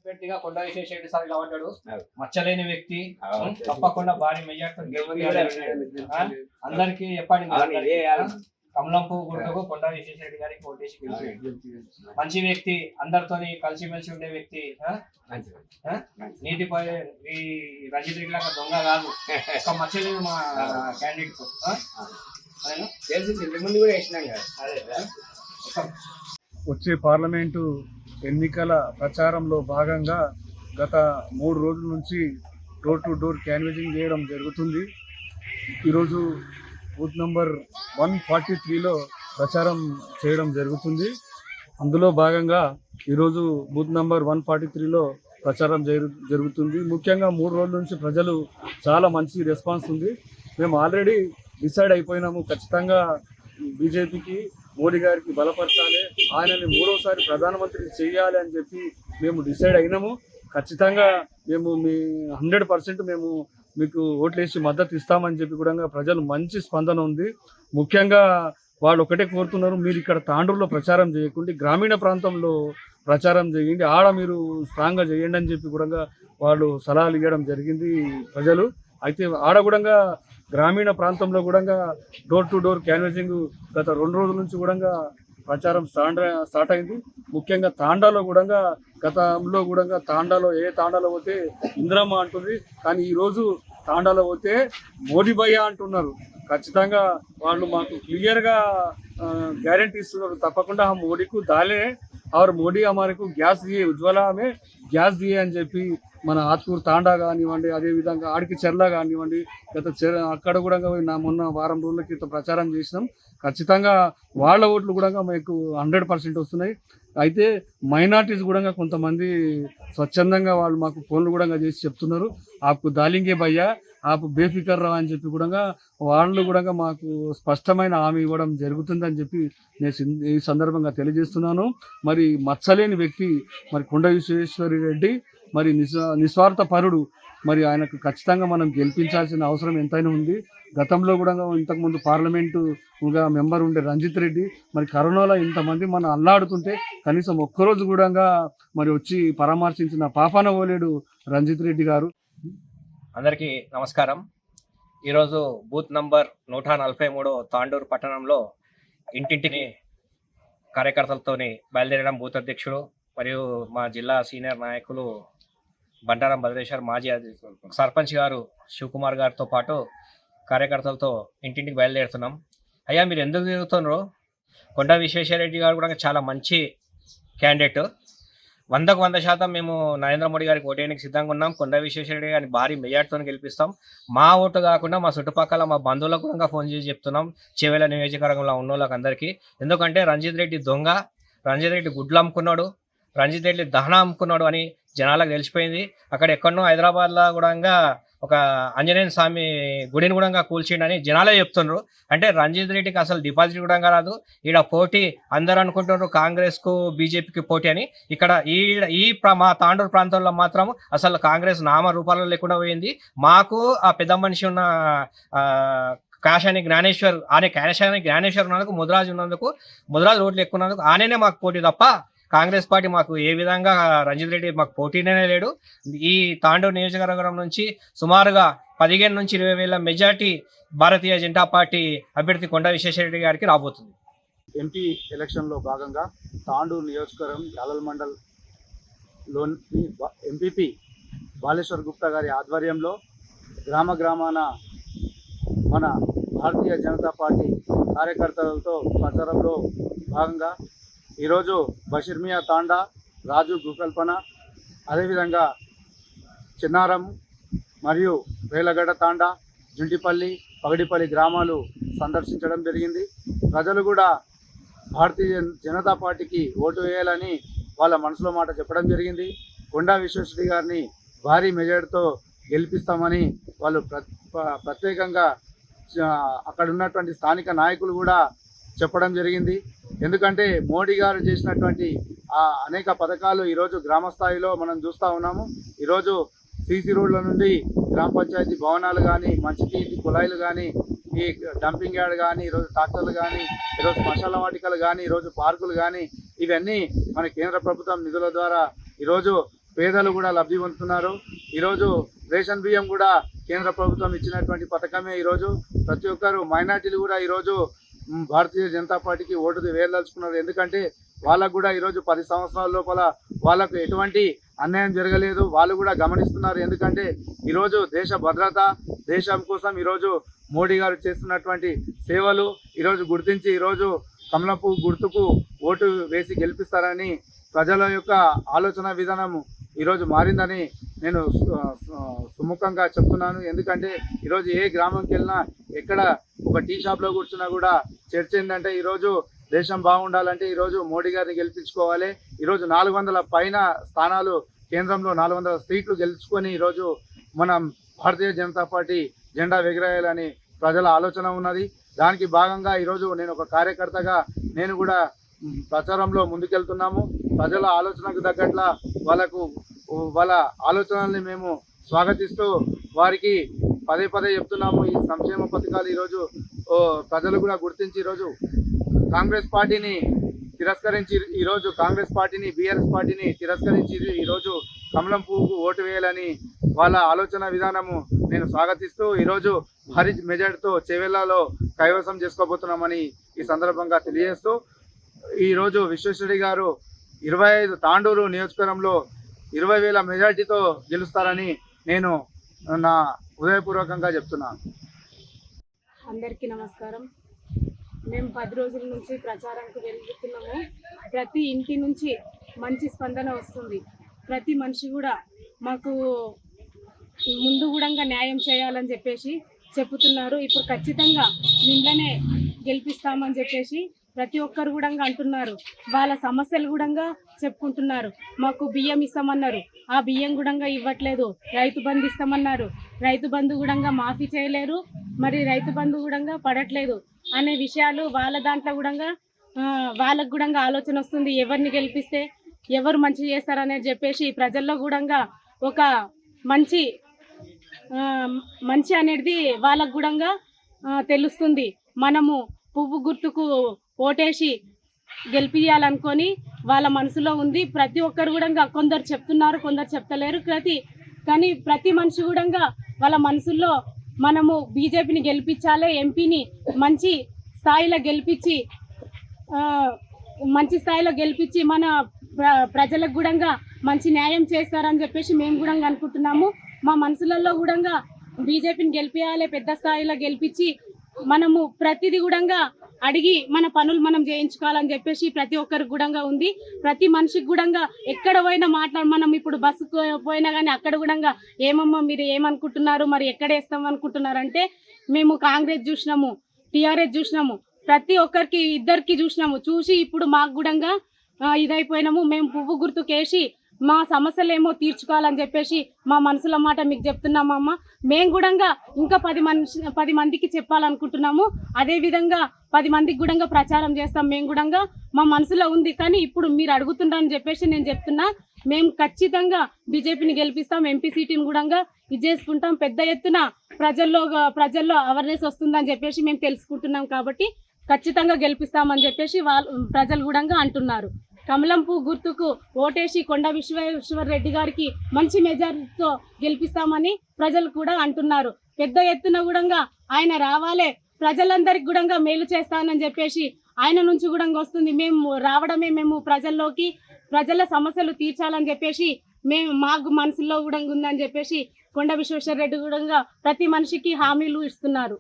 అభ్యర్థిగా కొండ విశ్వేశ్వరరెడ్డి సార్ నిలబడ్డాడు. మచ్చలేని వ్యక్తి, తప్పకుండా భారీ మెజార్టీతో అందరికి చెప్పండి. కమలంపు గుర్తుకు కొండ విశ్వేశ్వరరెడ్డి గారికి ఓటేసి మంచి వ్యక్తి, అందరితోని కలిసిమెలిసి ఉండే వ్యక్తి, నీతిపై ఈ రంజిత్ రెడ్డి లాగా దొంగ కాదు, ఒక మచ్చలేదు మా క్యాండిడేట్ తెలిసింది. ముందు కూడా వేసినాం కదా. అదే వచ్చే పార్లమెంటు ఎన్నికల ప్రచారంలో భాగంగా గత 3 రోజుల నుంచి డోర్ టు డోర్ క్యాన్వాసింగ్ చేయడం జరుగుతుంది. ఈరోజు బూత్ నంబర్ 143లో ప్రచారం చేయడం జరుగుతుంది. అందులో భాగంగా ఈరోజు బూత్ నంబర్ 143లో ప్రచారం జరుగుతుంది. ముఖ్యంగా 3 రోజుల నుంచి ప్రజలు చాలా మంచి రెస్పాన్స్ ఉంది. మేము ఆల్రెడీ డిసైడ్ అయిపోయినాము, ఖచ్చితంగా బీజేపీకి మోడీ గారికి బలపరచాలి, ఆయనని 3వసారి ప్రధానమంత్రి చేయాలి అని చెప్పి మేము డిసైడ్ అయినాము. ఖచ్చితంగా మేము 100% మేము మీకు ఓట్లేసి మద్దతు ఇస్తామని చెప్పి కూడా ప్రజలు మంచి స్పందన ఉంది. ముఖ్యంగా వాళ్ళు ఒకటే కోరుతున్నారు, మీరు ఇక్కడ తాండూరులో ప్రచారం చేయకుండా గ్రామీణ ప్రాంతంలో ప్రచారం చేయండి, ఆడ మీరు స్ట్రాంగ్గా చేయండి అని చెప్పి కూడా వాళ్ళు సలహాలు ఇవ్వడం జరిగింది ప్రజలు. అయితే ఆడ కూడా గ్రామీణ ప్రాంతంలో కూడా డోర్ టు డోర్ క్యాన్వాసింగ్ గత 2 రోజుల నుంచి కూడా ప్రచారం స్టార్ట్ అయింది. ముఖ్యంగా తాండాలో కూడా గతంలో కూడా తాండాలో తాండాలో పోతే ఇందిరమ్మ అంటుంది, కానీ ఈరోజు తాండాలో పోతే మోడీ భయ్య అంటున్నారు. ఖచ్చితంగా వాళ్ళు మాకు క్లియర్గా గ్యారెంటీ ఇస్తున్నారు, తప్పకుండా మోడీకు దాలే और मोदी हमारे को गैस दिए, उज्ज्वला में गैस दिए అని చెప్పి మన ఆత్కూరు తాండా కానివ్వండి, అదేవిధంగా ఆడికి చెర్ల కానివ్వండి, గత అక్కడ కూడా మొన్న వారం రోజుల క్రితం ప్రచారం చేసినాం. ఖచ్చితంగా వాళ్ళ ఓట్లు కూడా మీకు 100% వస్తున్నాయి. అయితే మైనార్టీస్ కూడా కొంతమంది స్వచ్ఛందంగా వాళ్ళు మాకు ఫోన్లు కూడా చేసి చెప్తున్నారు, ఆకు దాలింగే భయ్యా ఆపు బేఫికర్ రా అని చెప్పి కూడా వాళ్ళు కూడా మాకు స్పష్టమైన హామీ ఇవ్వడం జరుగుతుందని చెప్పి నేను ఈ సందర్భంగా తెలియజేస్తున్నాను. మరి మచ్చలేని వ్యక్తి మరి కొండ విశ్వేశ్వరరెడ్డి మరి నిస్వార్థ పరుడు, మరి ఆయనకు ఖచ్చితంగా మనం గెలిపించాల్సిన అవసరం ఎంతైనా ఉంది. గతంలో కూడా ఇంతకుముందు పార్లమెంటుగా మెంబర్ ఉండే రంజిత్ రెడ్డి మరి కరోనాలో ఇంతమంది మనం అల్లాడుతుంటే కనీసం ఒక్కరోజు కూడా మరి వచ్చి పరామర్శించిన పాపాన పోలేడు రంజిత్ రెడ్డి గారు. అందరికీ నమస్కారం. ఈరోజు బూత్ నంబర్ 143 తాండూరు పట్టణంలో ఇంటింటిని కార్యకర్తలతోని బయలుదేరడం బూత్ అధ్యక్షుడు మరియు మా జిల్లా సీనియర్ నాయకులు బండారం భద్రేశ్వర్, మాజీ సర్పంచ్ గారు శివకుమార్ గారితో పాటు కార్యకర్తలతో ఇంటింటికి బయలుదేరుతున్నాం. అయ్యా మీరు ఎందుకు తిరుగుతున్నారు? కొండ విశ్వేశ్వరరెడ్డి గారు కూడా చాలా మంచి క్యాండిడేట్, 100% మేము నరేంద్ర మోడీ గారికి ఓటేయడానికి సిద్ధంగా ఉన్నాం. కొండ విశ్వేశ్వరరెడ్డి గారిని భారీ మెజార్టీతో గెలిపిస్తాం. మా ఓటు కాకుండా మా చుట్టుపక్కల మా బంధువులకు కూడా ఫోన్ చేసి చెప్తున్నాం, చేవేల నియోజకవర్గంలో ఉన్న వాళ్ళకి అందరికీ. ఎందుకంటే రంజిత్ రెడ్డి దొంగ, రంజిత్ రెడ్డి గుడ్లు అమ్ముకున్నాడు, రంజిత్ రెడ్డి దహన అమ్ముకున్నాడు అని జనాలకు తెలిసిపోయింది. అక్కడ ఎక్కడనో హైదరాబాద్లో కూడా ఒక ఆంజనేయ స్వామి గుడిని కూడా కూల్చిండని జనాలే చెప్తున్నారు. అంటే రంజిత్ రెడ్డికి అసలు డిపాజిట్ కూడా రాదు. ఈడ పోటీ అందరూ అనుకుంటున్నారు కాంగ్రెస్కు బీజేపీకి పోటీ అని. ఇక్కడ మా తాండూరు ప్రాంతంలో మాత్రం అసలు కాంగ్రెస్ నామ రూపాల్లో లేకుండా పోయింది. మాకు ఆ పెద్ద మనిషి ఉన్న కాశాని జ్ఞానేశ్వర్, కాశాని జ్ఞానేశ్వర్ ఉన్నందుకు, ముదిరాజు రోడ్లు ఎక్కువ ఉన్నందుకు ఆయననే మాకు పోటీ తప్ప కాంగ్రెస్ పార్టీ మాకు ఏ విధంగా రంజిత్ రెడ్డి మాకు పోటీనే లేడు. ఈ తాండూరు నియోజకవర్గం నుంచి సుమారుగా 15 నుంచి 20 వేల మెజార్టీ భారతీయ జనతా పార్టీ అభ్యర్థి కొండ విశ్వేశ్వరరెడ్డి గారికి రాబోతుంది. ఎంపీ ఎలక్షన్లో భాగంగా తాండూరు నియోజకవర్గం యాలల్ మండల్లోని ఎంపీపీ బాలేశ్వర్ గుప్తా గారి ఆధ్వర్యంలో గ్రామాన మన భారతీయ జనతా పార్టీ కార్యకర్తలతో ప్రచారంలో భాగంగా ఈరోజు బషీర్మియా తాండా, రాజు భూకల్పన, అదేవిధంగా చిన్నారం మరియు రేలగడ్డ తాండా, జుంటిపల్లి, పగడిపల్లి గ్రామాలు సందర్శించడం జరిగింది. ప్రజలు కూడా భారతీయ జనతా పార్టీకి ఓటు వేయాలని వాళ్ళ మనసులో మాట చెప్పడం జరిగింది. కొండా విశ్వేశ్వరరెడ్డి గారిని భారీ మెజార్టీతో గెలిపిస్తామని వాళ్ళు ప్రత్యేకంగా అక్కడ ఉన్నటువంటి స్థానిక నాయకులు కూడా చెప్పడం జరిగింది. ఎందుకంటే మోడీ గారు చేసినటువంటి అనేక పథకాలు ఈరోజు గ్రామ స్థాయిలో మనం చూస్తూ ఉన్నాము. ఈరోజు సీసీ రోడ్ల నుండి గ్రామ పంచాయతీ భవనాలు కానీ, మంచినీటి కుళాయిలు కానీ, ఈ డంపింగ్ యార్డ్ కానీ, ఈరోజు ట్రాక్టర్లు కానీ, ఈరోజు శ్మశాన వాటికలు కానీ, ఈరోజు పార్కులు కానీ, ఇవన్నీ మన కేంద్ర ప్రభుత్వం నిధుల ద్వారా ఈరోజు పేదలు కూడా లబ్ధి పొందుతున్నారు. ఈరోజు రేషన్ బియ్యం కూడా కేంద్ర ప్రభుత్వం ఇచ్చినటువంటి పథకమే. ఈరోజు ప్రతి ఒక్కరు మైనార్టీలు కూడా ఈరోజు భారతీయ జనతా పార్టీకి ఓటు వేయదలుచుకున్నారు. ఎందుకంటే వాళ్ళకు కూడా ఈరోజు 10 సంవత్సరాల లోపల వాళ్ళకు ఎటువంటి అన్యాయం జరగలేదు. వాళ్ళు కూడా గమనిస్తున్నారు. ఎందుకంటే ఈరోజు దేశ భద్రత, దేశం కోసం ఈరోజు మోడీ గారు చేస్తున్నటువంటి సేవలు ఈరోజు గుర్తించి ఈరోజు కమలం పువ్వు గుర్తుకు ఓటు వేసి గెలిపిస్తారని ప్రజల యొక్క ఆలోచన విధానం ఈరోజు మారిందని నేను సుముఖంగా చెప్తున్నాను. ఎందుకంటే ఈరోజు ఏ గ్రామంకి వెళ్ళినా, ఎక్కడ ఒక టీ షాప్లో కూర్చున్నా కూడా చర్చ ఏంటంటే ఈరోజు దేశం బాగుండాలంటే ఈరోజు మోడీ గారిని గెలిపించుకోవాలి. ఈరోజు 400 పైన స్థానాలు, కేంద్రంలో 400 సీట్లు గెలుచుకొని ఈరోజు మనం భారతీయ జనతా పార్టీ జెండా ఎగరేయాలని ప్రజల ఆలోచన ఉన్నది. దానికి భాగంగా ఈరోజు నేను ఒక కార్యకర్తగా నేను కూడా ప్రచారంలో ముందుకెళ్తున్నాము. ప్రజల ఆలోచనకు తగ్గట్ల వాళ్ళ ఆలోచనల్ని మేము స్వాగతిస్తూ వారికి పదే పదే చెప్తున్నాము. ఈ సంక్షేమ పథకాలు ఈరోజు ప్రజలు కూడా గుర్తించి ఈరోజు కాంగ్రెస్ పార్టీని తిరస్కరించి బీఆర్ఎస్ పార్టీని తిరస్కరించి ఈరోజు కమలం పువ్వుకు ఓటు వేయాలని వాళ్ళ ఆలోచన విధానము నేను స్వాగతిస్తూ ఈరోజు భారీ మెజార్టీతో చేవెళ్లలో కైవసం చేసుకోబోతున్నామని ఈ సందర్భంగా తెలియజేస్తూ, ఈరోజు విశ్వేశ్వరరెడ్డి గారు 25 తాండూరు నియోజకవర్గంలో 20,000 మెజార్టీతో గెలుస్తారని నేను నా హృదయపూర్వకంగా చెప్తున్నాను. అందరికీ నమస్కారం. మేము 10 రోజుల నుంచి ప్రచారానికి వెళ్తున్నాము. ప్రతి ఇంటి నుంచి మంచి స్పందన వస్తుంది. ప్రతి మనిషి కూడా మాకు ముందు కూడా న్యాయం చేయాలని చెప్పేసి చెప్తున్నారు. ఇప్పుడు ఖచ్చితంగా మిమ్మల్నే గెలిపిస్తామని చెప్పేసి ప్రతి ఒక్కరు కూడా అంటున్నారు. వాళ్ళ సమస్యలు కూడా చెప్పుకుంటున్నారు. మాకు బియ్యం ఇస్తామన్నారు, ఆ బియ్యం కూడా ఇవ్వట్లేదు. రైతు బంధు ఇస్తామన్నారు, రైతు బంధు కూడా మాఫీ చేయలేరు, మరి రైతు బంధు కూడా పడట్లేదు అనే విషయాలు వాళ్ళ దాంట్లో కూడా వాళ్ళకు కూడా ఆలోచన వస్తుంది. ఎవరిని గెలిపిస్తే ఎవరు మంచి చేస్తారనేది చెప్పేసి ప్రజల్లో కూడా ఒక మంచి అనేది వాళ్ళకు కూడా తెలుస్తుంది. మనము పువ్వు గుర్తుకు ఓటేసి గెలిపియాలనుకొని వాళ్ళ మనసులో ఉంది. ప్రతి ఒక్కరు కూడా కొందరు చెప్తున్నారు, కొందరు చెప్తలేరు. కానీ ప్రతి మనిషి కూడా వాళ్ళ మనసుల్లో మనము బీజేపీని గెలిపించాలి, ఎంపీని మంచి స్థాయిలో గెలిపించి మన ప్రజలకు కూడా మంచి న్యాయం చేస్తారని చెప్పేసి మేము కూడా అనుకుంటున్నాము. మా మనసులలో కూడా బీజేపీని గెలిపించాలి, పెద్ద స్థాయిలో గెలిపించి మనము ప్రతిదీ కూడా అడిగి మన పనులు మనం చేయించుకోవాలని చెప్పేసి ప్రతి ఒక్కరికి కూడా ఉంది. ప్రతి మనిషికి కూడా ఎక్కడ పోయినా మనం ఇప్పుడు బస్సు పోయినా కానీ అక్కడ కూడా ఏమమ్మా మీరు ఏమనుకుంటున్నారు, మరి ఎక్కడ వేస్తాం అనుకుంటున్నారు అంటే మేము కాంగ్రెస్ చూసినాము, టీఆర్ఎస్ చూసినాము, ప్రతి ఒక్కరికి ఇద్దరికి చూసి ఇప్పుడు మాకు కూడా ఇదైపోయినాము. మేము పువ్వు గుర్తుకేసి మా సమస్యలేమో తీర్చుకోవాలని చెప్పేసి మా మనసుల మాట మీకు చెప్తున్నామమ్మ. మేము కూడా ఇంకా 10 మందికి చెప్పాలనుకుంటున్నాము. అదేవిధంగా 10 మందికి కూడా ప్రచారం చేస్తాం. మేము కూడా మా మనసులో ఉంది. కానీ ఇప్పుడు మీరు అడుగుతున్నారని చెప్పేసి నేను చెప్తున్నా. మేము ఖచ్చితంగా బీజేపీని గెలిపిస్తాం, ఎంపీ సీటుని కూడా ఇది చేసుకుంటాం. పెద్ద ఎత్తున ప్రజల్లో అవేర్నెస్ వస్తుందని చెప్పేసి మేము తెలుసుకుంటున్నాం. కాబట్టి ఖచ్చితంగా గెలిపిస్తామని చెప్పేసి ప్రజలు కూడా అంటున్నారు. కమలం పువ్వు గుర్తుకు ఓటేసి కొండ విశ్వేశ్వరరెడ్డి గారికి మంచి మెజారిటీతో గెలిపిస్తామని ప్రజలు కూడా అంటున్నారు. పెద్ద ఎత్తున కూడా ఆయన రావాలే, ప్రజలందరికీ కూడా మేలు చేస్తానని చెప్పేసి ఆయన నుంచి కూడా వస్తుంది. మేము ప్రజల్లోకి ప్రజల సమస్యలు తీర్చాలని చెప్పేసి మాకు మనసులో కూడా ఉందని చెప్పేసి కొండ విశ్వేశ్వరరెడ్డి కూడా ప్రతి మనిషికి హామీలు ఇస్తున్నారు.